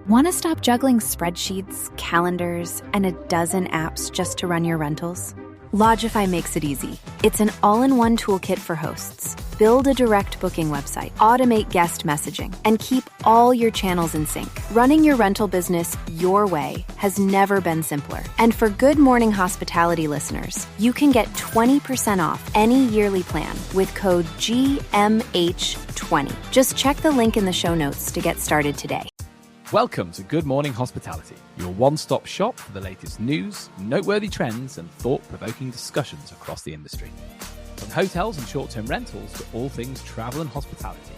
Want to stop juggling spreadsheets, calendars, and a dozen apps just to run your rentals? Lodgify makes it easy. It's an all-in-one toolkit for hosts. Build a direct booking website, automate guest messaging, and keep all your channels in sync. Running your rental business your way has never been simpler. And for Good Morning Hospitality listeners, you can get 20% off any yearly plan with code GMH20. Just check the link in the show notes to get started today. Welcome to Good Morning Hospitality, your one-stop shop for the latest news, noteworthy trends, and thought-provoking discussions across the industry. From hotels and short-term rentals to all things travel and hospitality,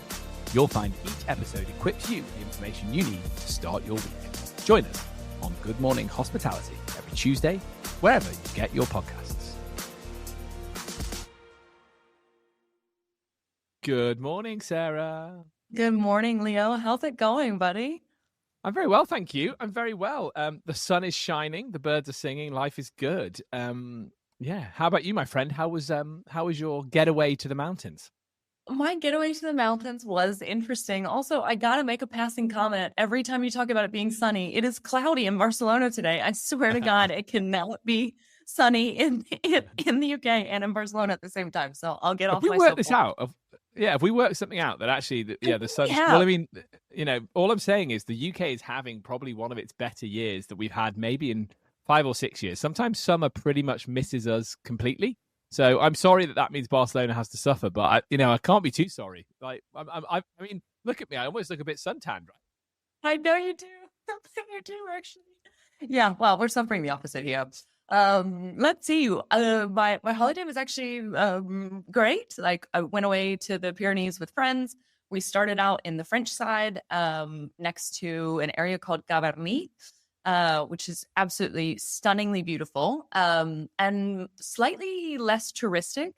you'll find each episode equips you with the information you need to start your week. Join us on Good Morning Hospitality every Tuesday, wherever you get your podcasts. Good morning, Sarah. Good morning, Leo. How's it going, buddy? I'm very well, thank you. I'm very well. The sun is shining, the birds are singing, life is good. Yeah. How about you, my friend? How was your getaway to the mountains? My getaway to the mountains was interesting. Also, I gotta make a passing comment. Every time you talk about it being sunny, it is cloudy in Barcelona today. I swear to God, it cannot be sunny in the UK and in Barcelona at the same time. So I'll get off my soapbox. Work this out. If we work something out that actually, the sun. Well, I mean, all I'm saying is the UK is having probably one of its better years that we've had maybe in 5 or 6 years. Sometimes summer pretty much misses us completely. So I'm sorry that means Barcelona has to suffer, but I can't be too sorry. Like, I mean, look at me. I almost look a bit suntanned, right? I know you do. You do, actually. Yeah. Well, we're suffering the opposite here. Let's see. My holiday was actually great. Like, I went away to the Pyrenees with friends. We started out in the French side, next to an area called Gavarnie, which is absolutely stunningly beautiful, and slightly less touristic,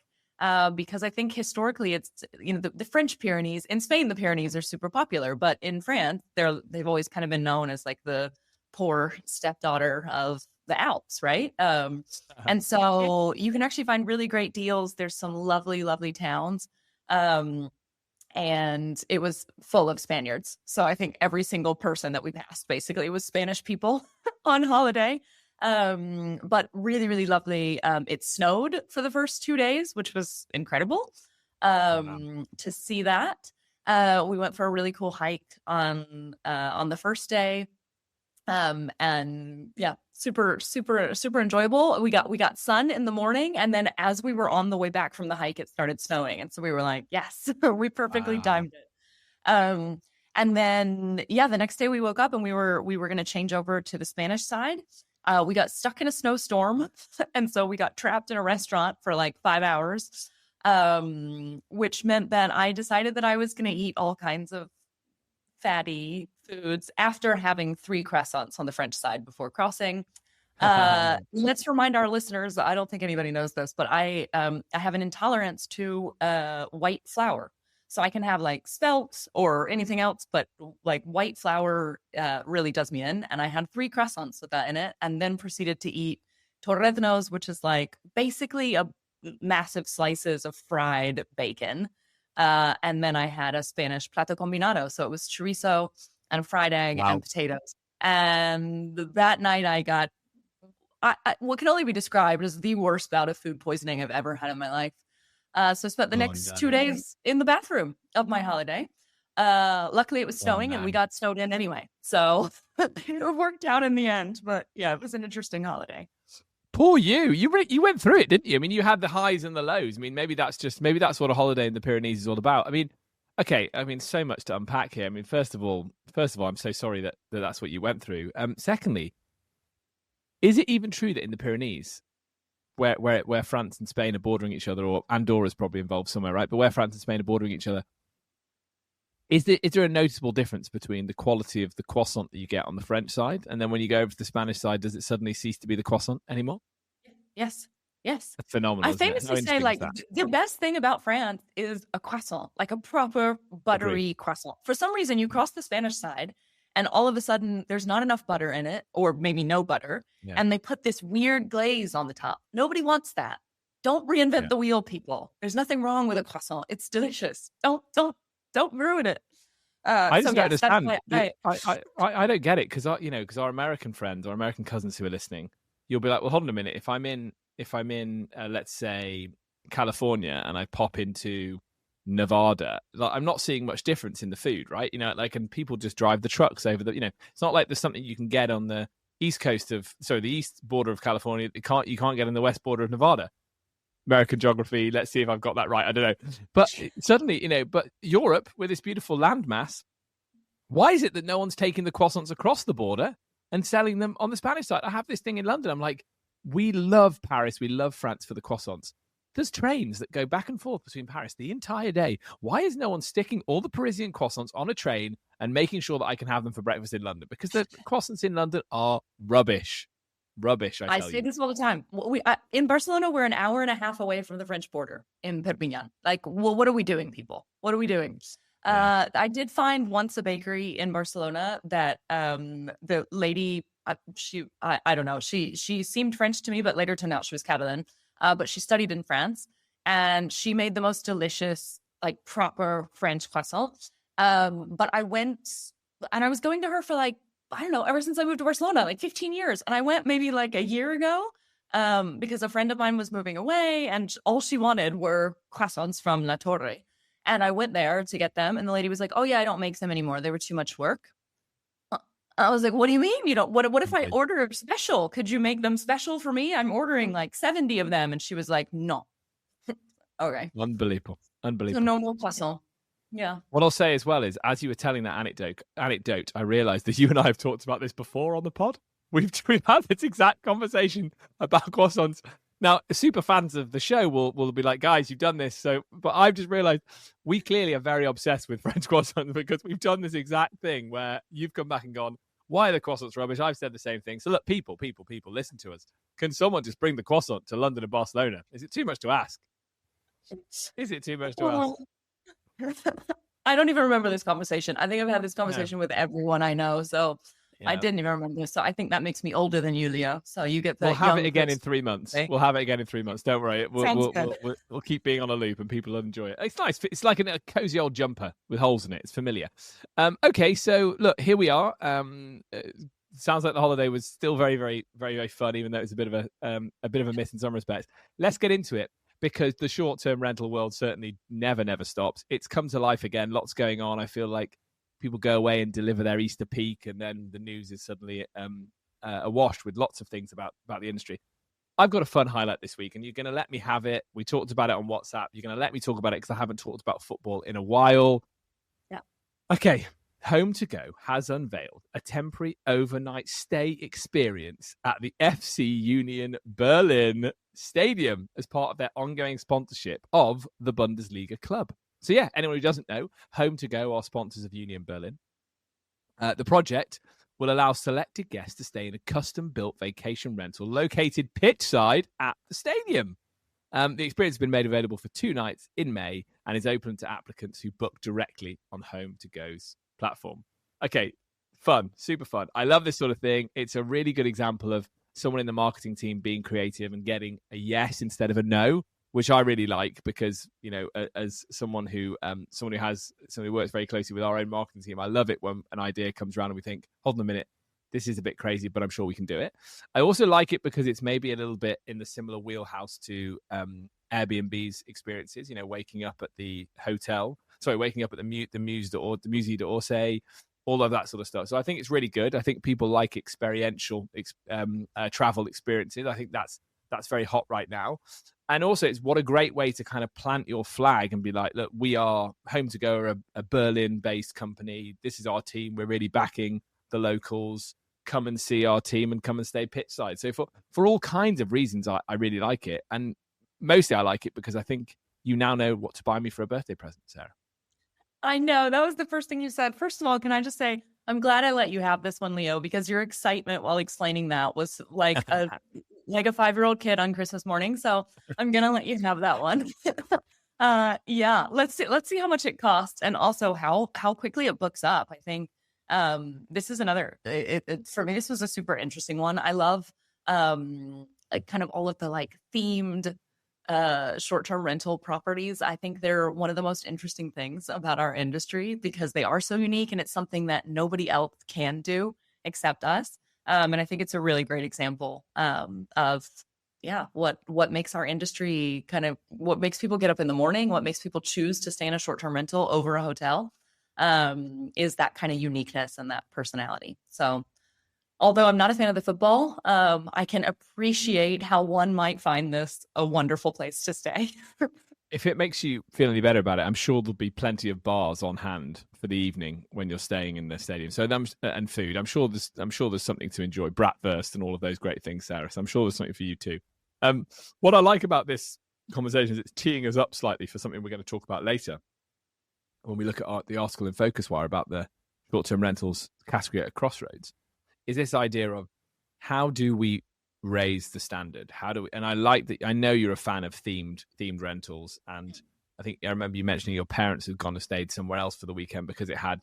because I think historically it's, the French Pyrenees. In Spain, the Pyrenees are super popular, but in France, they've always kind of been known as like the poor stepdaughter of the Alps, right? And so you can actually find really great deals. There's some lovely, lovely towns. And it was full of Spaniards. So I think every single person that we passed basically was Spanish people on holiday. But really, really lovely. It snowed for the first 2 days, which was incredible to see that. We went for a really cool hike on the first day. And yeah, super, super, super enjoyable. We got sun in the morning, and then as we were on the way back from the hike, it started snowing. And so we were like, yes, we perfectly timed it. And then, the next day we woke up and we were going to change over to the Spanish side. We got stuck in a snowstorm. And so we got trapped in a restaurant for like 5 hours, which meant that I decided that I was going to eat all kinds of fatty foods after having 3 croissants on the French side before crossing. Let's remind our listeners, I don't think anybody knows this, but I have an intolerance to white flour. So I can have like spelt or anything else, but like white flour really does me in. And I had 3 croissants with that in it, and then proceeded to eat torreznos, which is like basically a massive slices of fried bacon. And then I had a Spanish plato combinado. So it was chorizo and fried egg and potatoes. And that night I got what can only be described as the worst bout of food poisoning I've ever had in my life. So I spent the next 2 days in the bathroom of my holiday. Luckily it was snowing and we got snowed in anyway. So it worked out in the end. But yeah, it was an interesting holiday. Poor you. You went through it, didn't you? I mean, you had the highs and the lows. I mean, maybe that's what a holiday in the Pyrenees is all about. I mean, okay. I mean, so much to unpack here. I mean, first of all, I'm so sorry that that's what you went through. Secondly, is it even true that in the Pyrenees, where France and Spain are bordering each other, or Andorra is probably involved somewhere, right? But where France and Spain are bordering each other, is there a noticeable difference between the quality of the croissant that you get on the French side, and then when you go over to the Spanish side, does it suddenly cease to be the croissant anymore? Yes. That's phenomenal. I famously say, like, the best thing about France is a croissant, like a proper buttery croissant. For some reason, you cross the Spanish side, and all of a sudden, there's not enough butter in it, or maybe no butter, and they put this weird glaze on the top. Nobody wants that. Don't reinvent the wheel, people. There's nothing wrong with a croissant. It's delicious. Don't ruin it. I So just don't yes, that's understand. why I don't get it because our American friends or American cousins who are listening, you'll be like, well, hold on a minute. If I'm in let's say California and I pop into Nevada, like, I'm not seeing much difference in the food, right? Like, and people just drive the trucks over it's not like there's something you can get on the the east border of California. You can't get on the west border of Nevada. American geography. Let's see if I've got that right. I don't know. But suddenly, but Europe with this beautiful landmass, why is it that no one's taking the croissants across the border and selling them on the Spanish side? I have this thing in London. I'm like, we love Paris. We love France for the croissants. There's trains that go back and forth between Paris the entire day. Why is no one sticking all the Parisian croissants on a train and making sure that I can have them for breakfast in London? Because the croissants in London are rubbish. Rubbish, I tell say you. this all the time. In Barcelona, we're an hour and a half away from the French border in Perpignan. Like, well, what are we doing, people? What are we doing? Yeah. I did find once a bakery in Barcelona that the lady, I don't know, she seemed French to me, but later turned out she was Catalan. But she studied in France, and she made the most delicious, like, proper French croissants. But I went, and I was going to her for, like, I don't know, ever since I moved to Barcelona, like 15 years. And I went maybe like a year ago because a friend of mine was moving away and all she wanted were croissants from La Torre. And I went there to get them. And the lady was like, oh, yeah, I don't make them anymore. They were too much work. I was like, what do you mean? What if I order a special? Could you make them special for me? I'm ordering like 70 of them. And she was like, no. Okay. Unbelievable. So no more croissant. Yeah. What I'll say as well is, as you were telling that anecdote, I realized that you and I have talked about this before on the pod. We've had this exact conversation about croissants. Now, super fans of the show will be like, guys, you've done this. But I've just realized we clearly are very obsessed with French croissants because we've done this exact thing where you've come back and gone, why are the croissants rubbish? I've said the same thing. So look, people, listen to us. Can someone just bring the croissant to London and Barcelona? Is it too much to ask? Is it too much to ask? I don't even remember this conversation. I think I've had this conversation with everyone I know. So I didn't even remember this. So I think that makes me older than you, Leo. So you get the We'll have it again in 3 months. We'll have it again in 3 months. Don't worry. We'll keep being on a loop and people will enjoy it. It's nice. It's like a cozy old jumper with holes in it. It's familiar. Okay, so look, here we are. Sounds like the holiday was still very, very, very, very fun, even though it was a bit of a miss in some respects. Let's get into it. Because the short-term rental world certainly never stops. It's come to life again. Lots going on. I feel like people go away and deliver their Easter peak, and then the news is suddenly awash with lots of things about the industry. I've got a fun highlight this week, and you're going to let me have it. We talked about it on WhatsApp. You're going to let me talk about it because I haven't talked about football in a while. Yeah. Okay. Home to Go has unveiled a temporary overnight stay experience at the FC Union Berlin Stadium as part of their ongoing sponsorship of the Bundesliga club. So yeah, anyone who doesn't know, Home to Go are sponsors of Union Berlin. The project will allow selected guests to stay in a custom-built vacation rental located pitchside at the stadium. The experience has been made available for 2 nights in May and is open to applicants who book directly on Home to Go's platform. Okay, fun, super fun. I love this sort of thing. It's a really good example of someone in the marketing team being creative and getting a yes instead of a no, which I really like because, as someone who works very closely with our own marketing team, I love it when an idea comes around and we think, hold on a minute, this is a bit crazy, but I'm sure we can do it. I also like it because it's maybe a little bit in the similar wheelhouse to Airbnb's experiences, waking up at the Musée d'Orsay, all of that sort of stuff. So I think it's really good. I think people like experiential travel experiences. I think that's very hot right now. And also, it's what a great way to kind of plant your flag and be like, look, we are Home to Go, a Berlin-based company. This is our team. We're really backing the locals. Come and see our team and come and stay pitchside. So for all kinds of reasons, I really like it. And mostly I like it because I think you now know what to buy me for a birthday present, Sarah. I know. That was the first thing you said. First of all, can I just say, I'm glad I let you have this one, Leo, because your excitement while explaining that was like a 5-year-old kid on Christmas morning. So I'm going to let you have that one. Yeah, let's see how much it costs and also how quickly it books up. I think this is another, for me, this was a super interesting one. I love like kind of all of the like themed short-term rental properties. I think they're one of the most interesting things about our industry because they are so unique and it's something that nobody else can do except us. And I think it's a really great example of what makes our industry what makes people get up in the morning, what makes people choose to stay in a short-term rental over a hotel, is that kind of uniqueness and that personality. So although I'm not a fan of the football, I can appreciate how one might find this a wonderful place to stay. If it makes you feel any better about it, I'm sure there'll be plenty of bars on hand for the evening when you're staying in the stadium. So and food. I'm sure there's something to enjoy. Bratwurst and all of those great things, Sarah. So I'm sure there's something for you too. What I like about this conversation is it's teeing us up slightly for something we're going to talk about later when we look at the article in Focus Wire about the short-term rentals category at Crossroads. Is this idea of how do we raise the standard? How do we? And I like that. I know you're a fan of themed rentals, and I remember you mentioning your parents had gone and stayed somewhere else for the weekend because it had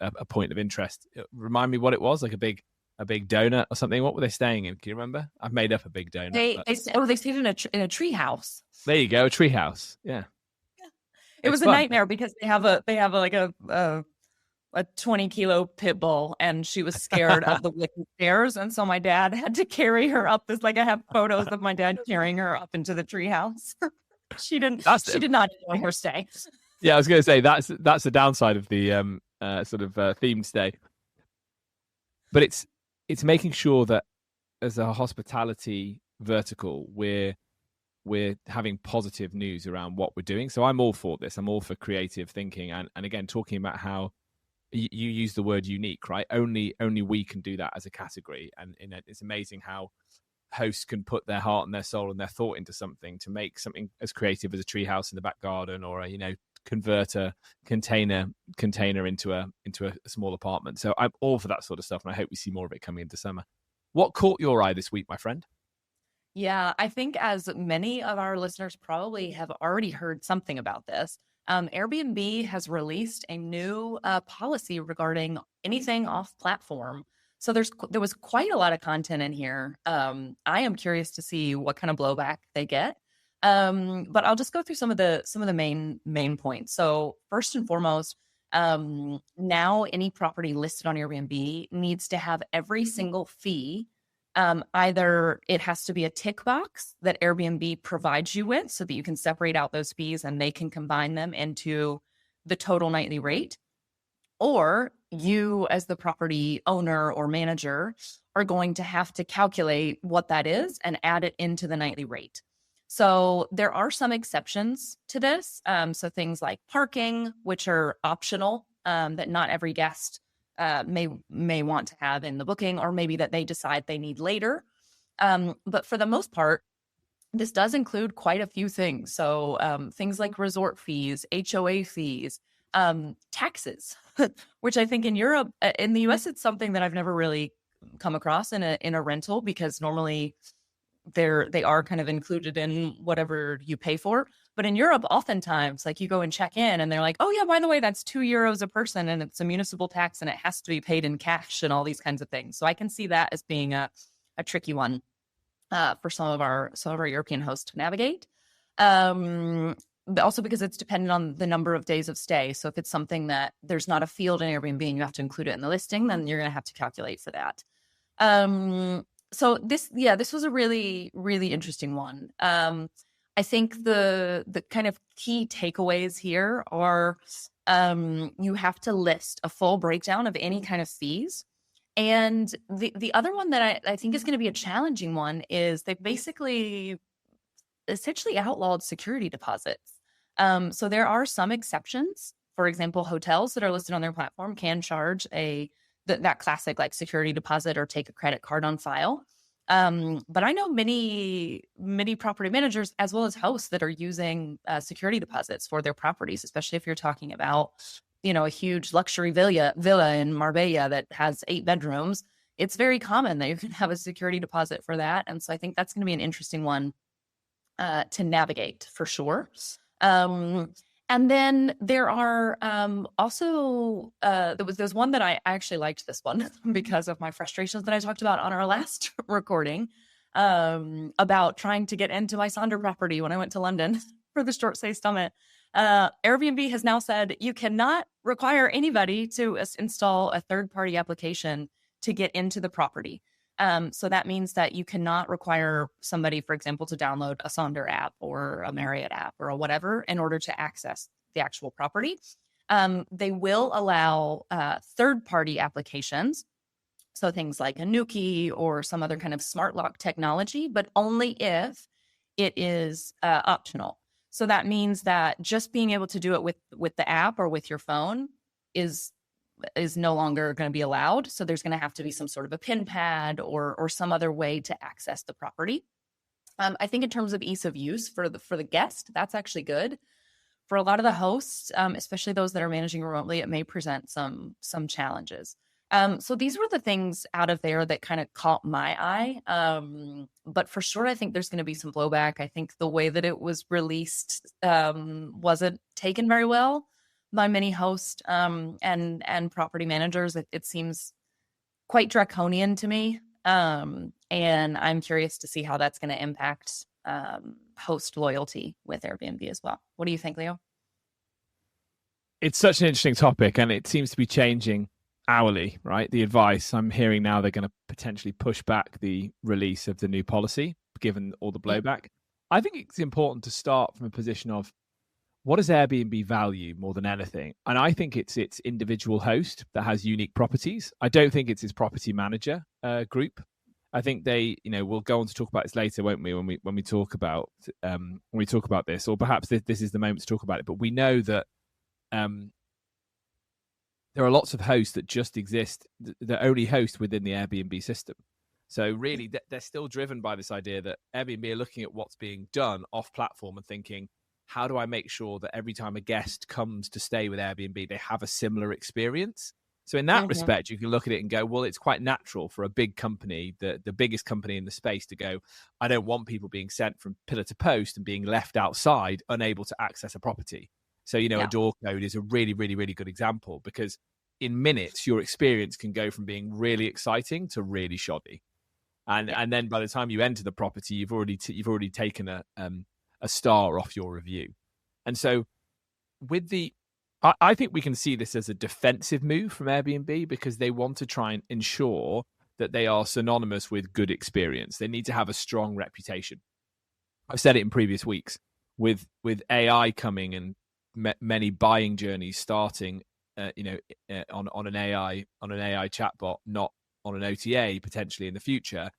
a point of interest. Remind me what it was, like a big donut or something. What were they staying in? Can you remember? I've made up a big donut. They stayed in a tree house. There you go, a tree house. Yeah. It was a nightmare because they have a 20-kilo pit bull, and she was scared of the wicked stairs, and so my dad had to carry her up. I have photos of my dad carrying her up into the treehouse. She did not enjoy her stay. Yeah, I was going to say that's the downside of the themed stay. But it's making sure that as a hospitality vertical, we're having positive news around what we're doing. So I'm all for this. I'm all for creative thinking, and again talking about how you use the word unique, right? Only we can do that as a category, and it's amazing how hosts can put their heart and their soul and their thought into something to make something as creative as a treehouse in the back garden, or convert a container into a small apartment. So I'm all for that sort of stuff, and I hope we see more of it coming into summer. What caught your eye this week, my friend? Yeah, I think as many of our listeners probably have already heard something about this, Airbnb has released a new policy regarding anything off platform. So there was quite a lot of content in here. I am curious to see what kind of blowback they get. But I'll just go through some of the main points. So first and foremost, now any property listed on Airbnb needs to have every single fee. Either it has to be a tick box that Airbnb provides you with so that you can separate out those fees and they can combine them into the total nightly rate, or you as the property owner or manager are going to have to calculate what that is and add it into the nightly rate. So there are some exceptions to this. So things like parking, which are optional, that not every guest may want to have in the booking, or maybe that they decide they need later. But for the most part, this does include quite a few things. So things like resort fees, HOA fees, taxes, which I think in Europe, in the US, it's something that I've never really come across in a rental, because normally they are kind of included in whatever you pay for. But in Europe, oftentimes, like you go and check in and they're like, oh yeah, by the way, that's €2 a person and it's a municipal tax and it has to be paid in cash and all these kinds of things. So I can see that as being a tricky one for some of our European hosts to navigate. But also because it's dependent on the number of days of stay. So if it's something that there's not a field in Airbnb and you have to include it in the listing, then you're going to have to calculate for that. So this was a really, really interesting one. I think the kind of key takeaways here are you have to list a full breakdown of any kind of fees. And the other one that I think is going to be a challenging one is they basically essentially outlawed security deposits. So there are some exceptions. For example, hotels that are listed on their platform can charge that classic like security deposit or take a credit card on file. But I know many property managers as well as hosts that are using security deposits for their properties, especially if you're talking about, a huge luxury villa in Marbella that has 8 bedrooms. It's very common that you can have a security deposit for that. And so I think that's going to be an interesting one to navigate for sure. And then there are also, there's one that I actually liked this one because of my frustrations that I talked about on our last recording. about trying to get into my Sonder property when I went to London for the Short Stay Summit. Airbnb has now said you cannot require anybody to install a third-party application to get into the property. So that means that you cannot require somebody, for example, to download a Sonder app or a Marriott app or a whatever in order to access the actual property. They will allow third-party applications, so things like a Nuki or some other kind of smart lock technology, but only if it is optional. So that means that just being able to do it with the app or with your phone is no longer going to be allowed. So there's going to have to be some sort of a PIN pad or some other way to access the property. I think in terms of ease of use for the guest, that's actually good. For a lot of the hosts, especially those that are managing remotely, it may present some challenges. So these were the things out of there that kind of caught my eye. But for sure, I think there's going to be some blowback. I think the way that it was released wasn't taken very well by many hosts and property managers. It seems quite draconian to me. And I'm curious to see how that's going to impact host loyalty with Airbnb as well. What do you think, Leo? It's such an interesting topic, and it seems to be changing hourly, right? The advice I'm hearing now, they're going to potentially push back the release of the new policy, given all the blowback. I think it's important to start from a position of what does Airbnb value more than anything? And I think it's its individual host that has unique properties. I don't think it's its property manager group. I think they, we'll go on to talk about this later, won't we? When we talk about this, or perhaps this is the moment to talk about it. But we know that there are lots of hosts that just exist, that only host within the Airbnb system. So really, they're still driven by this idea that Airbnb are looking at what's being done off platform and thinking, how do I make sure that every time a guest comes to stay with Airbnb, they have a similar experience? So in that respect, you can look at it and go, well, it's quite natural for a big company, the biggest company in the space, to go, I don't want people being sent from pillar to post and being left outside, unable to access a property. So, a door code is a really, really, really good example, because in minutes, your experience can go from being really exciting to really shoddy. And then by the time you enter the property, you've already taken a star off your review. And so I think we can see this as a defensive move from Airbnb, because they want to try and ensure that they are synonymous with good experience. They need to have a strong reputation. I've said it in previous weeks, with AI coming and many buying journeys starting, on an AI chatbot, not on an OTA potentially in the future.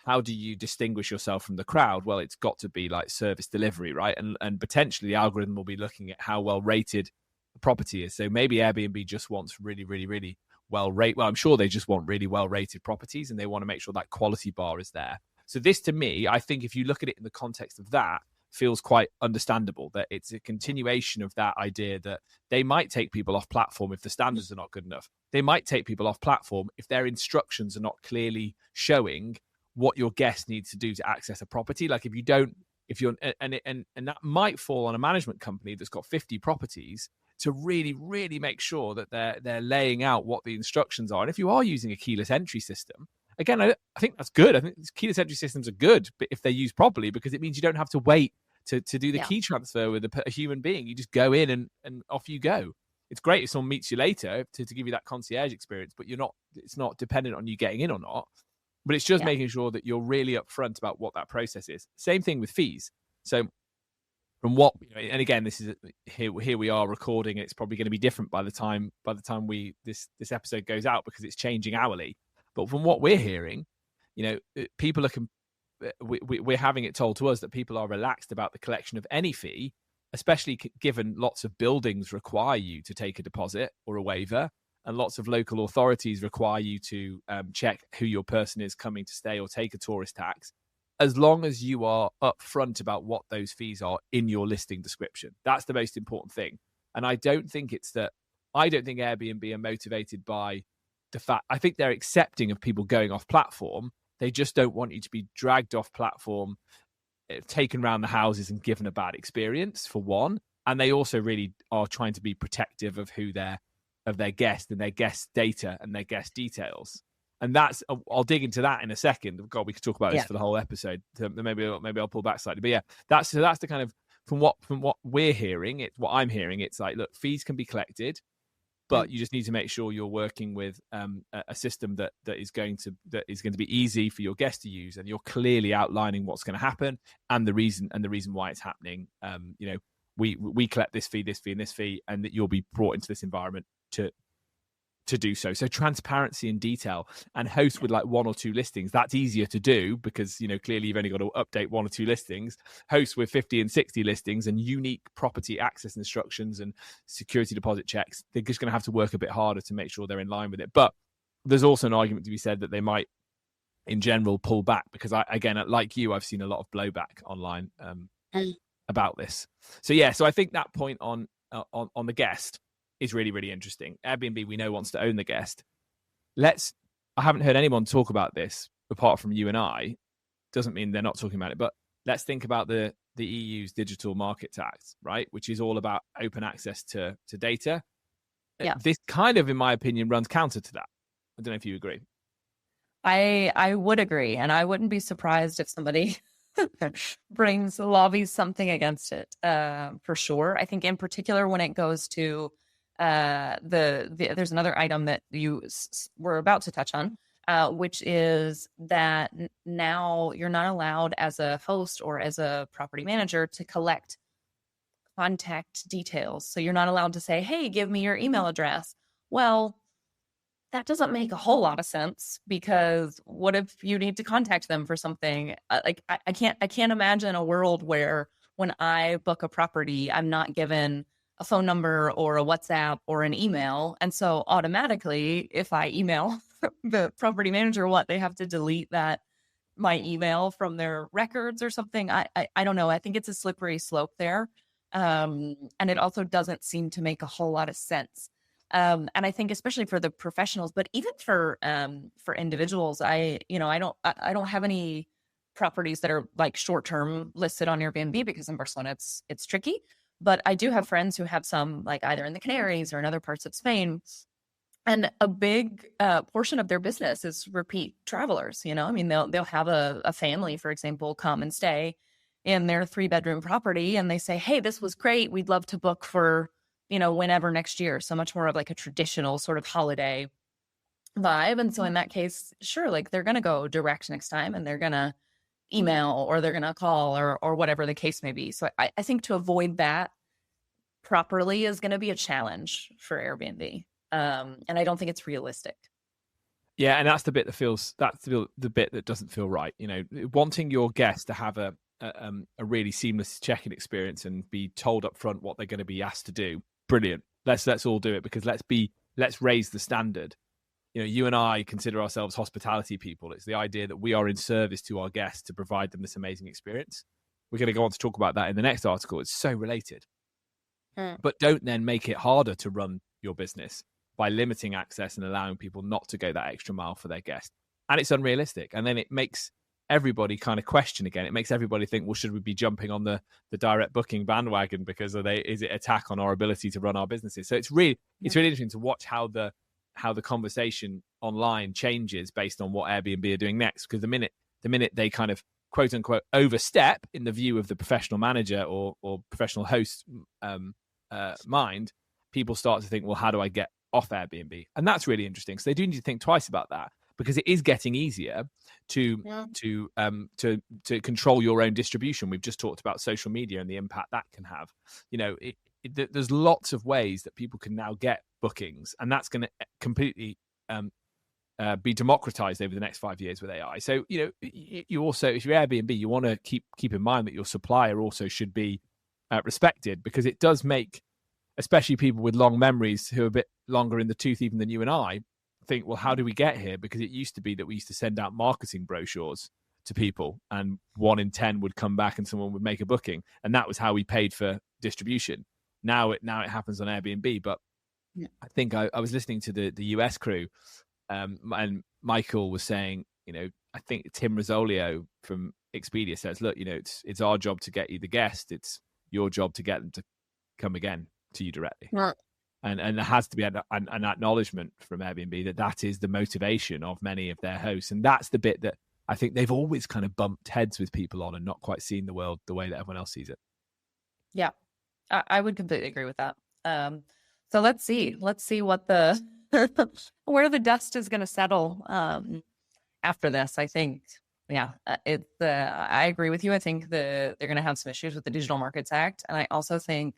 How do you distinguish yourself from the crowd? Well, it's got to be like service delivery, right? And potentially the algorithm will be looking at how well rated the property is. So maybe Airbnb just wants really, really, really well rated. Well, I'm sure they just want really well rated properties, and they want to make sure that quality bar is there. So this, to me, I think if you look at it in the context of that, feels quite understandable, that it's a continuation of that idea that they might take people off platform if the standards are not good enough. They might take people off platform if their instructions are not clearly showing what your guest needs to do to access a property. Like and that might fall on a management company that's got 50 properties to really, really make sure that they're laying out what the instructions are. And if you are using a keyless entry system, again, I think that's good. I think keyless entry systems are good, but if they're used properly, because it means you don't have to wait to do the key transfer with a human being. You just go in and off you go. It's great if someone meets you later to give you that concierge experience, but it's not dependent on you getting in or not. But it's just making sure that you're really upfront about what that process is. Same thing with fees. So from what, and again, this is here we are recording. It's probably going to be different by the time this episode goes out, because it's changing hourly. But from what we're hearing, people are we're having it told to us that people are relaxed about the collection of any fee, especially given lots of buildings require you to take a deposit or a waiver, and lots of local authorities require you to check who your person is coming to stay or take a tourist tax, as long as you are upfront about what those fees are in your listing description. That's the most important thing. And I don't think Airbnb are motivated by the fact. I think they're accepting of people going off platform. They just don't want you to be dragged off platform, taken around the houses and given a bad experience, for one. And they also really are trying to be protective of their guest and their guest data and their guest details. And that's, I'll dig into that in a second. God, we could talk about this Yeah. for the whole episode. So maybe I'll pull back slightly. But yeah, that's the kind of, from what we're hearing, it's what I'm hearing. It's like, look, fees can be collected, but you just need to make sure you're working with a system that is going to be easy for your guests to use, and you're clearly outlining what's going to happen and the reason why it's happening. We collect this fee, and this fee, and that you'll be brought into this environment to do so. So transparency and detail, and host with like 1 or 2 listings. That's easier to do because, clearly you've only got to update 1 or 2 listings. Host with 50 and 60 listings and unique property access instructions and security deposit checks. They're just going to have to work a bit harder to make sure they're in line with it. But there's also an argument to be said that they might, in general, pull back because like you, I've seen a lot of blowback online about this. So I think that point on the guest is really, really interesting. Airbnb, we know, wants to own the guest. I haven't heard anyone talk about this apart from you and I. Doesn't mean they're not talking about it, but let's think about the EU's Digital Markets Act, right? Which is all about open access to data. Yeah. This kind of, in my opinion, runs counter to that. I don't know if you agree. I would agree, and I wouldn't be surprised if somebody lobbies something against it, for sure. I think in particular when it goes to there's another item that you were about to touch on, which is that now you're not allowed as a host or as a property manager to collect contact details. So you're not allowed to say, hey, give me your email address. Well, that doesn't make a whole lot of sense, because what if you need to contact them for something? I can't imagine a world where when I book a property, I'm not given a phone number or a WhatsApp or an email. And so automatically, if I email the property manager, they have to delete my email from their records or something. I don't know. I think it's a slippery slope there. And it also doesn't seem to make a whole lot of sense. And I think especially for the professionals, but even for individuals, I don't have any properties that are like short-term listed on Airbnb because in Barcelona it's tricky. But I do have friends who have some, like either in the Canaries or in other parts of Spain. And a big portion of their business is repeat travelers. I mean, they'll have a family, for example, come and stay in their 3-bedroom property, and they say, hey, this was great. We'd love to book for, whenever next year. So much more of like a traditional sort of holiday vibe. And so in that case, sure, like they're going to go direct next time, and they're going to email or they're going to call or whatever the case may be. So I think to avoid that properly is going to be a challenge for Airbnb. And I don't think it's realistic. Yeah, and that's the bit the bit that doesn't feel right. Wanting your guests to have a really seamless check-in experience and be told up front what they're going to be asked to do. Brilliant. Let's all do it, because let's raise the standard. You and I consider ourselves hospitality people. It's the idea that we are in service to our guests to provide them this amazing experience. We're going to go on to talk about that in the next article. It's so related. But don't then make it harder to run your business by limiting access and allowing people not to go that extra mile for their guests. And it's unrealistic. And then it makes everybody kind of question again. It makes everybody think, well, should we be jumping on the direct booking bandwagon because is it attack on our ability to run our businesses? So it's really interesting to watch how the conversation online changes based on what Airbnb are doing next. Because the minute they kind of quote unquote overstep in the view of the professional manager or professional host mind, people start to think, well, how do I get off Airbnb? And that's really interesting. So they do need to think twice about that, because it is getting easier to control your own distribution. We've just talked about social media and the impact that can have. There's lots of ways that people can now get bookings, and that's going to completely be democratized over the next 5 years with AI. So you also, if you're Airbnb, you want to keep in mind that your supplier also should be respected, because it does make, especially people with long memories who are a bit longer in the tooth even than you and I, think, well, how do we get here? Because it used to be that we used to send out marketing brochures to people, and 1 in 10 would come back and someone would make a booking, and that was how we paid for distribution. Now it happens on Airbnb. But I think I was listening to the US crew, and Michael was saying, I think Tim Rizzolio from Expedia says, look, it's our job to get you the guest. It's your job to get them to come again to you directly. And there has to be an acknowledgement from Airbnb that is the motivation of many of their hosts. And that's the bit that I think they've always kind of bumped heads with people on and not quite seen the world the way that everyone else sees it. Yeah, I would completely agree with that. So let's see what the where the dust is going to settle after this. I think, yeah, I agree with you. I think they're going to have some issues with the Digital Markets Act, and I also think,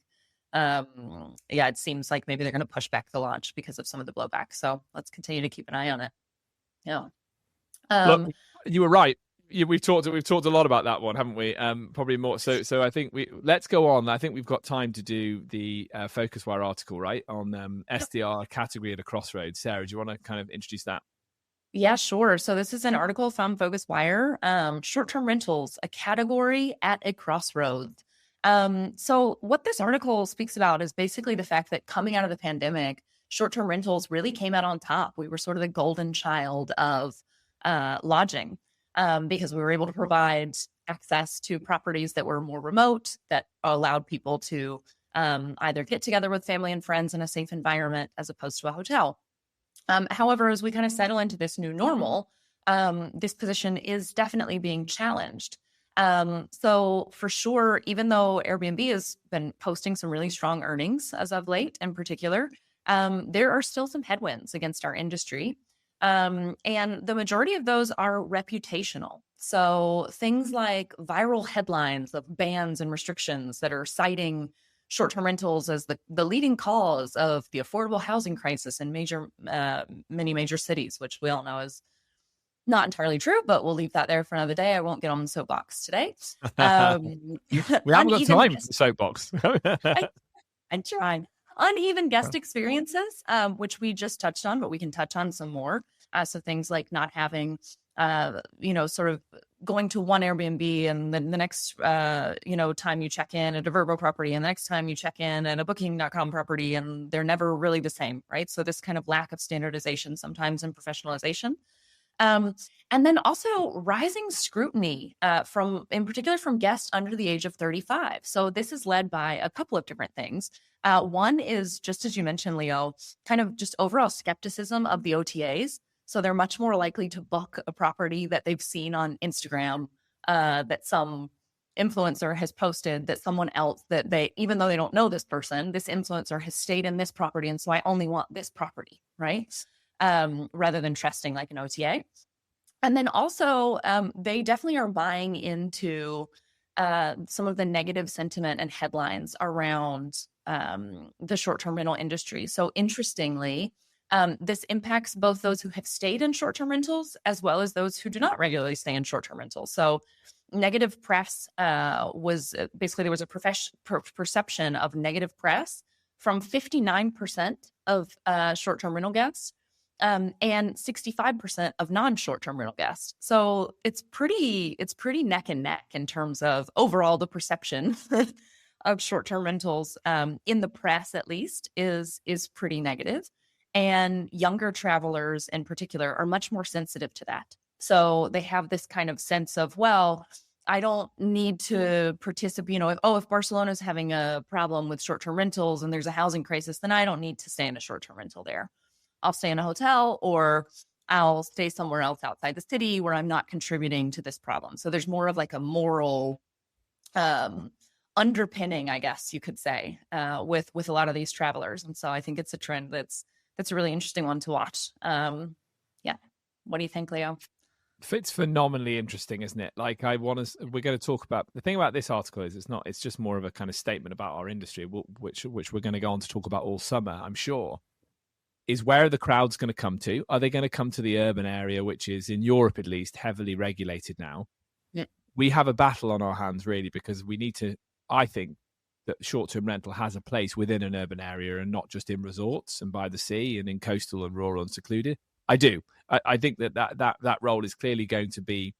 it seems like maybe they're going to push back the launch because of some of the blowback. So let's continue to keep an eye on it. Yeah. Look, you were right. We've talked a lot about that one, haven't we? Probably more. So I think let's go on. I think we've got time to do the FocusWire article, right, on STR category at a crossroads. Sarah, do you want to kind of introduce that? Yeah, sure. So this is an article from FocusWire, short-term rentals, a category at a crossroads. So what this article speaks about is basically the fact that coming out of the pandemic, short-term rentals really came out on top. We were sort of the golden child of lodging. Because we were able to provide access to properties that were more remote, that allowed people to either get together with family and friends in a safe environment as opposed to a hotel. However, as we kind of settle into this new normal, this position is definitely being challenged. So for sure, even though Airbnb has been posting some really strong earnings as of late in particular, there are still some headwinds against our industry. And the majority of those are reputational. So things like viral headlines of bans and restrictions that are citing short-term rentals as the leading cause of the affordable housing crisis in many major cities, which we all know is not entirely true, but we'll leave that there for another day. I won't get on the soapbox today. We haven't got time for the soapbox. I'm trying. Uneven guest experiences, which we just touched on, but we can touch on some more. So things like not having, sort of going to one Airbnb and then the next, time you check in at a Vrbo property and the next time you check in at a Booking.com property, and they're never really the same, right? So this kind of lack of standardization sometimes and professionalization. And then also rising scrutiny in particular from guests under the age of 35. So this is led by a couple of different things. One is, just as you mentioned, Leo, kind of just overall skepticism of the OTAs. So they're much more likely to book a property that they've seen on Instagram, that some influencer has posted, that someone else, even though they don't know this person, this influencer has stayed in this property, and so I only want this property, right? Rather than trusting like an OTA. And then also, they definitely are buying into some of the negative sentiment and headlines around the short-term rental industry. So interestingly, this impacts both those who have stayed in short-term rentals as well as those who do not regularly stay in short-term rentals. So negative press was basically, there was a perception of negative press from 59% of short-term rental guests and 65% of non-short-term rental guests. So it's pretty neck and neck in terms of overall the perception of short-term rentals in the press, at least, is pretty negative. And younger travelers in particular are much more sensitive to that. So they have this kind of sense of, well, I don't need to participate, if Barcelona is having a problem with short-term rentals and there's a housing crisis, then I don't need to stay in a short-term rental there. I'll stay in a hotel, or I'll stay somewhere else outside the city where I'm not contributing to this problem. So there's more of like a moral underpinning, I guess you could say, with a lot of these travelers. And so I think it's a trend that's a really interesting one to watch. What do you think, Leo? It's phenomenally interesting, isn't it? Like, we're going to talk about, the thing about this article is it's just more of a kind of statement about our industry, which we're going to go on to talk about all summer, I'm sure. Is where are the crowds going to come to? Are they going to come to the urban area, which is, in Europe at least, heavily regulated now? Yeah. We have a battle on our hands, really, because we need to, I think, that short-term rental has a place within an urban area and not just in resorts and by the sea and in coastal and rural and secluded. I do. I think that role is clearly going to be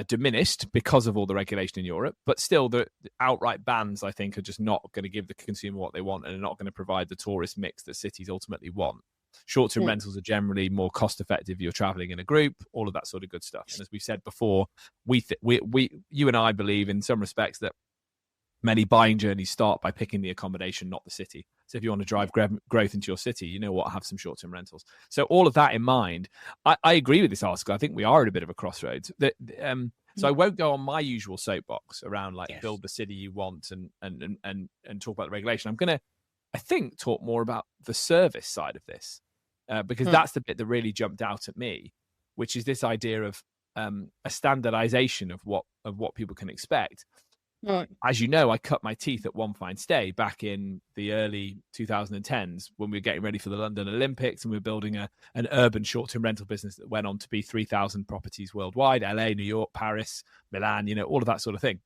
diminished because of all the regulation in Europe, but still the outright bans, I think, are just not going to give the consumer what they want and are not going to provide the tourist mix that cities ultimately want. Short-term rentals are generally more cost-effective if you're traveling in a group, all of that sort of good stuff. And as we've said before, you and I believe in some respects that many buying journeys start by picking the accommodation, not the city. So if you want to drive growth into your city, you know what, have some short-term rentals. So all of that in mind, I agree with this article. I think we are at a bit of a crossroads. So I won't go on my usual soapbox around like build the city you want and talk about the regulation. I'm going to, I think, talk more about the service side of this because that's the bit that really jumped out at me, which is this idea of a standardization of what people can expect. Right. As you know, I cut my teeth at One Fine Stay back in the early 2010s when we were getting ready for the London Olympics, and we were building an urban short-term rental business that went on to be 3,000 properties worldwide, LA, New York, Paris, Milan, you know, all of that sort of thing.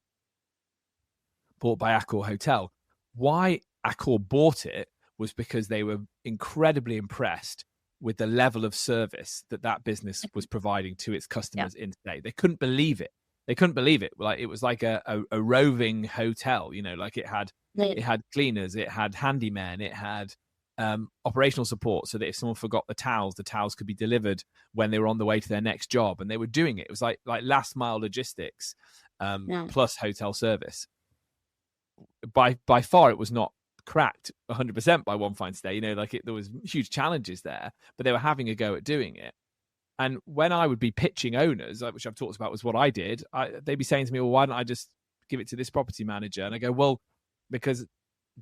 Bought by Accor Hotel. Why Accor bought it was because they were incredibly impressed with the level of service that business was providing to its customers in stay. They couldn't believe it. They couldn't believe it. Like it was like a roving hotel, you know, like it had cleaners, it had handymen, it had operational support, so that if someone forgot the towels could be delivered when they were on the way to their next job, and they were doing it. It was like last mile logistics plus hotel service. By far, it was not cracked 100% by One Fine Stay. You know, like there was huge challenges there, but they were having a go at doing it. And when I would be pitching owners, which I've talked about was what I did, they'd be saying to me, well, why don't I just give it to this property manager? And I go, well, because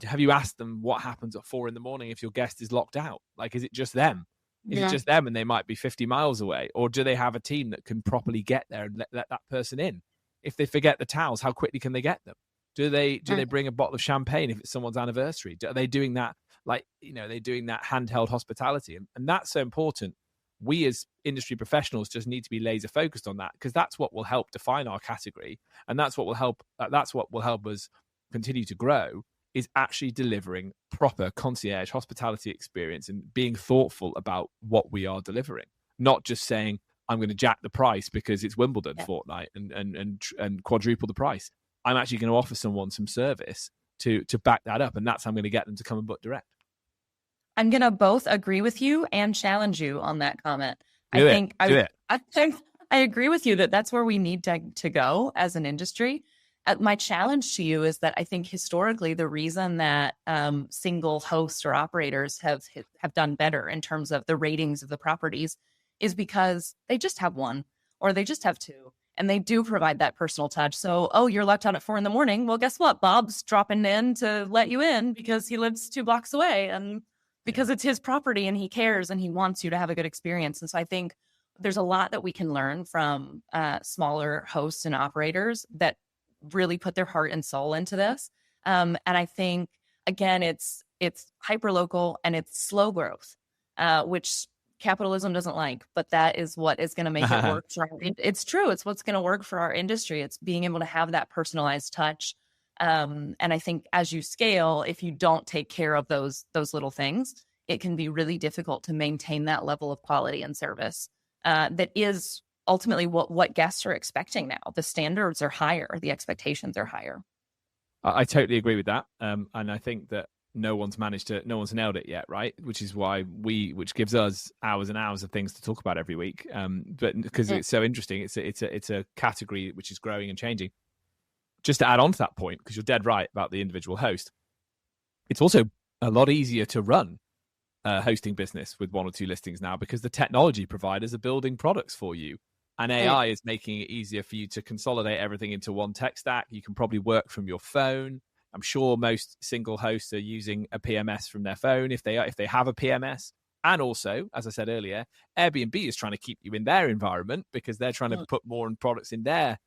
have you asked them what happens at 4 a.m. if your guest is locked out? Like, is it just them? Is it just them and they might be 50 miles away? Or do they have a team that can properly get there and let that person in? If they forget the towels, how quickly can they get them? Do they bring a bottle of champagne if it's someone's anniversary? Are they doing that, like, you know, they're doing that handheld hospitality? And that's so important. We as industry professionals just need to be laser focused on that, because that's what will help define our category, and that's what will help us continue to grow, is actually delivering proper concierge hospitality experience and being thoughtful about what we are delivering, not just saying I'm going to jack the price because it's Wimbledon fortnight and quadruple the price. I'm actually going to offer someone some service to back that up, and that's how I'm going to get them to come and book direct. I'm going to both agree with you and challenge you on that comment. I think I agree with you that that's where we need to go as an industry. My challenge to you is that I think historically the reason that single hosts or operators have done better in terms of the ratings of the properties is because they just have one or they just have two, and they do provide that personal touch. So, you're locked out at 4 a.m. Well, guess what? Bob's dropping in to let you in because he lives 2 blocks away, and because it's his property and he cares and he wants you to have a good experience. And so I think there's a lot that we can learn from smaller hosts and operators that really put their heart and soul into this. And I think, again, it's hyper local and it's slow growth, which capitalism doesn't like, but that is what is going to make it work. It's true. It's what's going to work for our industry. It's being able to have that personalized touch. And I think as you scale, if you don't take care of those little things, it can be really difficult to maintain that level of quality and service that is ultimately what guests are expecting now. The standards are higher. The expectations are higher. I totally agree with that. And I think that no one's nailed it yet, right? Which is why which gives us hours and hours of things to talk about every week. But because it's so interesting, it's a category which is growing and changing. Just to add on to that point, because you're dead right about the individual host, it's also a lot easier to run a hosting business with 1 or 2 listings now, because the technology providers are building products for you, and AI is making it easier for you to consolidate everything into one tech stack. You can probably work from your phone. I'm sure most single hosts are using a PMS from their phone if they have a PMS. And also, as I said earlier, Airbnb is trying to keep you in their environment because they're trying to put more products in their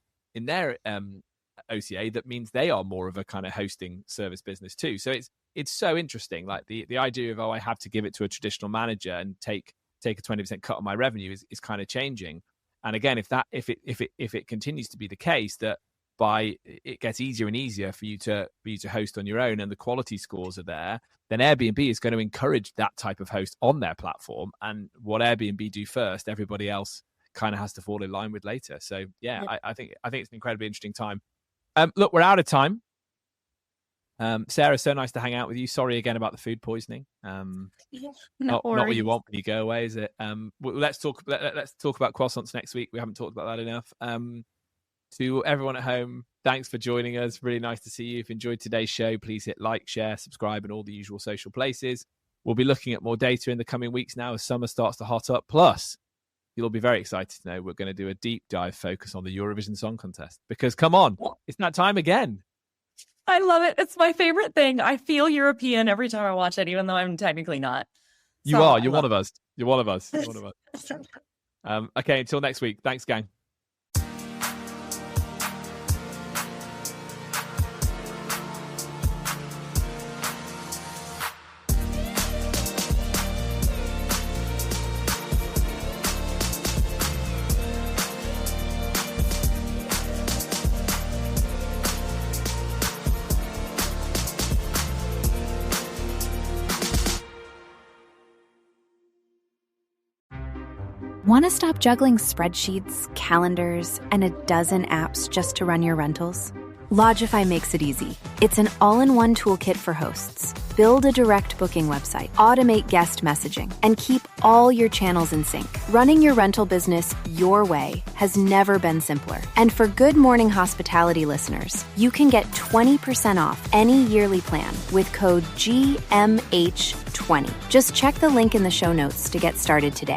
OCA. That means they are more of a kind of hosting service business too. So it's so interesting. Like the idea of, I have to give it to a traditional manager and take a 20% cut on my revenue is kind of changing. And again, if it continues to be the case that it gets easier and easier for you to host on your own, and the quality scores are there, then Airbnb is going to encourage that type of host on their platform. And what Airbnb do first, everybody else kind of has to fall in line with later. So I think it's an incredibly interesting time. Look, we're out of time. Sarah, so nice to hang out with you. Sorry again about the food poisoning. Not what you want when you go away, is it? Let's talk about croissants next week. We haven't talked about that enough. To everyone at home, Thanks for joining us. Really nice to see you. If you enjoyed today's show, please hit like, share, subscribe, and all the usual social places. We'll be looking at more data in the coming weeks now as summer starts to hot up. Plus, you'll be very excited to know we're going to do a deep dive focus on the Eurovision Song Contest. Because come on, it's that time again. I love it. It's my favorite thing. I feel European every time I watch it, even though I'm technically not. You are. You're one of us. You're one of us. You're one of us. Okay, until next week. Thanks, gang. Want to stop juggling spreadsheets, calendars, and a dozen apps just to run your rentals? Logify makes it easy. It's an all-in-one toolkit for hosts. Build a direct booking website, automate guest messaging, and keep all your channels in sync. Running your rental business your way has never been simpler. And for Good Morning Hospitality listeners, you can get 20% off any yearly plan with code GMH20. Just check the link in the show notes to get started today.